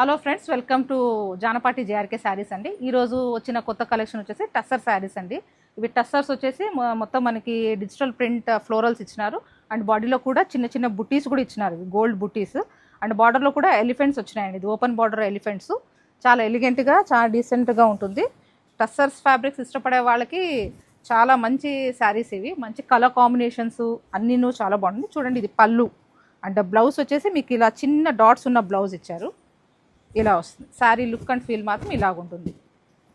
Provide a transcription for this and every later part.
Hello friends, welcome to Janapati JRK saris అండి. ఈరోజు వచ్చిన కొత్త కలెక్షన్ వచ్చేసి టస్సర్ శారీస్ అండి. ఇవి టస్సర్స్ వచ్చేసి మొత్తం మనకి డిజిటల్ ప్రింట్ ఫ్లోరల్స్ ఇచ్చినారు. అండ్ బాడీలో కూడా చిన్న చిన్న బుటీస్ కూడా ఇచ్చినారు, గోల్డ్ బుటీస్. అండ్ బార్డర్లో కూడా ఎలిఫెంట్స్ వచ్చినాయండి. ఇది ఓపెన్ బార్డర్ ఎలిఫెంట్స్. చాలా ఎలిగెంట్గా, చాలా డీసెంట్గా ఉంటుంది. టస్సర్స్ ఫ్యాబ్రిక్స్ ఇష్టపడే వాళ్ళకి చాలా మంచి శారీస్ ఇవి. మంచి కలర్ కాంబినేషన్స్ అన్నీను చాలా బాగుంది. చూడండి, ఇది పళ్ళు. అండ్ బ్లౌజ్ వచ్చేసి మీకు ఇలా చిన్న డాట్స్ ఉన్న బ్లౌజ్ ఇచ్చారు. ఇలా వస్తుంది శారీ లుక్ అండ్ ఫీల్ మాత్రం ఇలాగుంటుంది.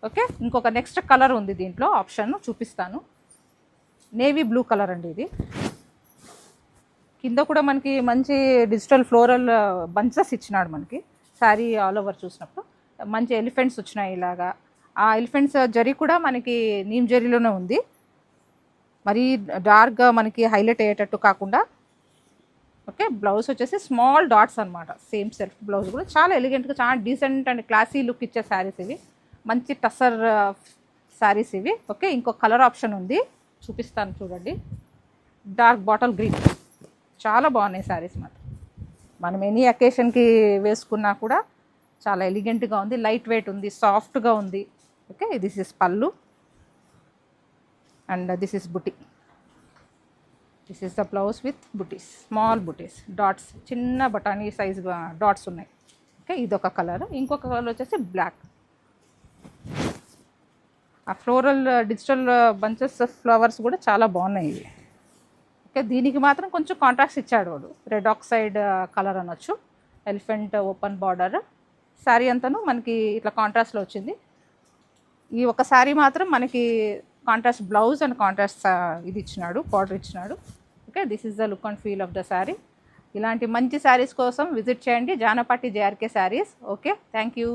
ఓకే, ఇంకొక నెక్స్ట్ కలర్ ఉంది దీంట్లో, ఆప్షన్ చూపిస్తాను. నేవీ బ్లూ కలర్ అండి ఇది. కింద కూడా మనకి మంచి డిజిటల్ ఫ్లోరల్ బంచెస్ ఇచ్చినాడు మనకి. శారీ ఆల్ ఓవర్ చూసినప్పుడు మంచి ఎలిఫెంట్స్ వచ్చినాయి ఇలాగా. ఆ ఎలిఫెంట్స్ జరీ కూడా మనకి నీమ్ జరీలోనే ఉంది. మరీ డార్క్గా మనకి హైలైట్ అయ్యేటట్టు కాకుండా. ఓకే, బ్లౌజ్ వచ్చేసి స్మాల్ డాట్స్ అనమాట. సేమ్ సెల్ఫ్ బ్లౌజ్ కూడా చాలా ఎలిగెంట్గా, చాలా డీసెంట్ అండ్ క్లాసీ లుక్ ఇచ్చే శారీస్ ఇవి. మంచి టస్సర్ శారీస్ ఇవి. ఓకే, ఇంకొక కలర్ ఆప్షన్ ఉంది, చూపిస్తాను చూడండి. Dark bottle green. చాలా బాగున్నాయి శారీస్ మాత్రం. మనం ఎనీ అకేషన్కి వేసుకున్నా కూడా చాలా ఎలిగెంట్గా ఉంది. లైట్ వెయిట్ ఉంది, సాఫ్ట్గా ఉంది. ఓకే, దిస్ ఇస్ పళ్ళు and this is buti. This is the blouse with buttis, small buttis, dots, చిన్న బటానీ సైజ్ డాట్స్ ఉన్నాయి. ఓకే, ఇదొక కలర్. ఇంకొక కలర్ వచ్చేసి బ్లాక్. ఆ ఫ్లోరల్ డిజిటల్ బంచెస్ ఫ్లవర్స్ కూడా చాలా బాగున్నాయి ఇవి. ఓకే, దీనికి మాత్రం కొంచెం కాంట్రాస్ట్ ఇచ్చాడు వాడు. రెడ్ ఆక్సైడ్ కలర్ అనొచ్చు. Elephant open border. శారీ అంతాను మనకి ఇట్లా కాంట్రాస్ట్లో వచ్చింది. ఈ ఒక శారీ మాత్రం మనకి కాంట్రాస్ట్ బ్లౌజ్ అండ్ కాంట్రాస్ట్ ఇది ఇచ్చినాడు, బార్డర్ ఇచ్చినాడు. Okay, this is the look and feel of the sari. ఇలాంటి మంచి శారీస్ కోసం విజిట్ చేయండి Janapati JRK saris. Okay, thank you.